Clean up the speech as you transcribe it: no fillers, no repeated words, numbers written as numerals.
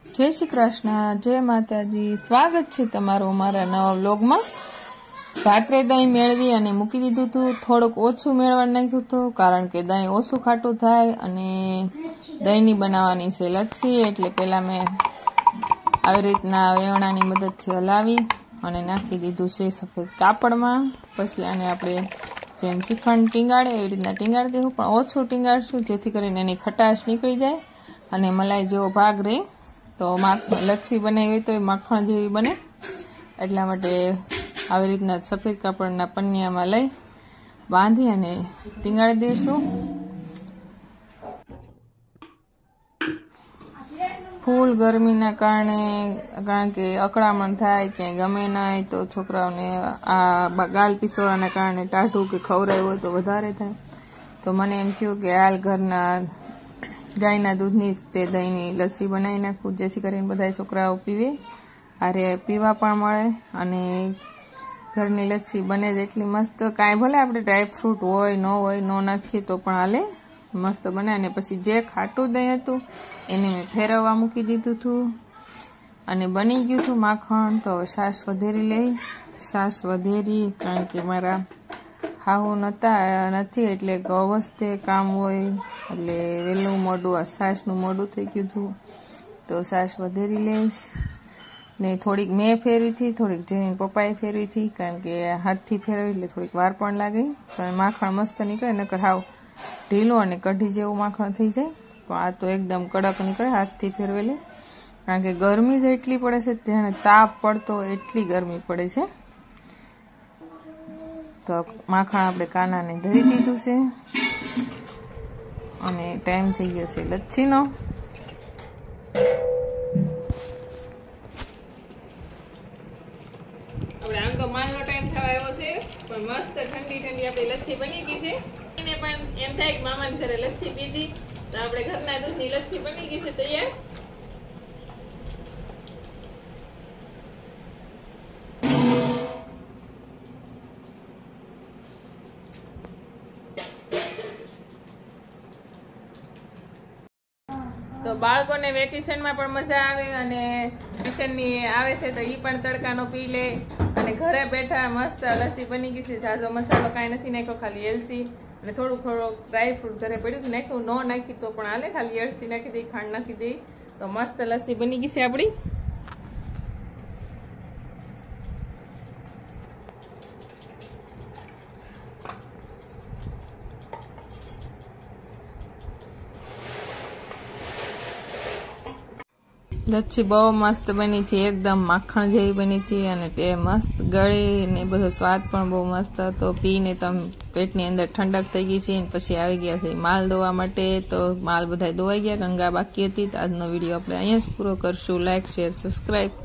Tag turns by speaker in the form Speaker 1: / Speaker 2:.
Speaker 1: जय श्री कृष्ण, जय माताजी। स्वागत है तमारो अमारा नवा व्लॉगमां। रात्रे दही मेळवी अने मूकी दीधुं हतुं। थोड़ुंक ओछुं मेळवा नाख्युं हतुं कारण के दही ओछुं खाटुं थाय अने दहीनी बनाववानी छे लच्छी। एटले पहेला मैं આવી રીતના વેવણાની મદદથી હલાવી અને નાખી દીધું છે સફેદ કાપડમાં। પછી આને આપણે જેમ શ્રીખંડ ટીંગાડે એવી રીતના ટીંગાડી દેવું, પણ ઓછું ટીંગાડશું જેથી કરીને એની ખટાશ નીકળી જાય અને મલાઈ જેવો ભાગ રહે। તો લચ્છી બનાવી હોય તો એ માખણ જેવી બને, એટલા માટે આવી રીતના સફેદ કાપડના પન્નિયામાં લઈ બાંધી અને ટીંગાડી દઈશું। फूल गर्मीना कारणे कारण के अकड़ामण थाय के गमे नहीं तो छोकराओने आ गाल पीसोड़ाना कारणे टाढू के खवराव्युं होय तो वधारे थाय। तो मने एम थयुं के हाल घरना गायना दूधनी ते दहीनी लस्सी बनावी नाखुं जेथी करीने बधाय छोकराओ पीवे, अरे पीवा पण मळे अने घरनी लस्सी बने जेटली मस्त। कांई भले आपणे ड्रायफ्रूट होय न नाखीए तो पण हाले, मस्त बने। अने पछी जे खाटुं दही हतुं एने मैं फेरववा मूकी दीधुं हतुं अने बनी गयुं हतुं माखण। तो हवे छाश वधेरी लई, छाश वधेरी कारण के मारा हाहू नथी एटले अवस्थे काम होय एटले वेલું મોડું आ छाशनुं મોડું થઈ ગયું હતું। तो छाश वधेरी लईश ने थोड़ीक मैं फेरवी थी, थोड़ीक जेनी पप्पाए फेरवी थी कारण के हाथथी फेरवी एटले थोड़ीक वार पण लागे। पण माखण मस्त निकळे, नकर हाव ढीलू अने कढ़ी जेवुं माखण थई जाय। तो आ तो एकदम कड़क निकळे हाथथी फेरवेले, कारण के गरमी ज एटली पड़े छे, जेने ताप पड़तो एटली गरमी पड़े छे। तो माखण आपणे कानाने धरी दीधुं छे अने टाइम थई गयो छे लच्छीनो। આપણે આમ તો માંગનો ટાઈમ થવા આવ્યો છે, પણ મસ્ત ઠંડી ઠંડી આપણી લચ્છી બની ગઈ છે। એને પણ એમ થાય કે મામાને ઘરે લચ્છી પીધી, તો આપણે ઘરના દૂધની લચ્છી બની ગઈ છે તૈયાર। तो बाळकोने वेकेशनमां पण मजा आवे अने ट्यूशननी आवे छे तो ई पण तड़कानो पी ले अने घरे बैठा मस्त लस्सी बनी गई छे। जाजो मसालो काई नथी नाख्यो, खाली एलसी अने थोड़ो ड्राय फ्रूट घरे पड्युं नाख्युं, न नाखी तो पण हाले, खाली एलसी नाखी दई, खांड नाखी दई तो मस्त लस्सी बनी गई छे आपणी। लच्छी बहुत मस्त बनी थी, एकदम माखण जेवी बनी थी अने ते मस्त गળી ने બધો સ્વાદ પણ બહુ મસ્ત હતો। પીને તમ પેટની અંદર ઠંડક થઈ ગઈ છે। પછી આવી ગયા છે માલ દોવા માટે, તો માલ બધાય દોવાઈ ગયા, ગંગા બાકી હતી। તો આજનો વિડીયો આપણે અહીંયા જ પૂરો કરશું। Like, share, subscribe.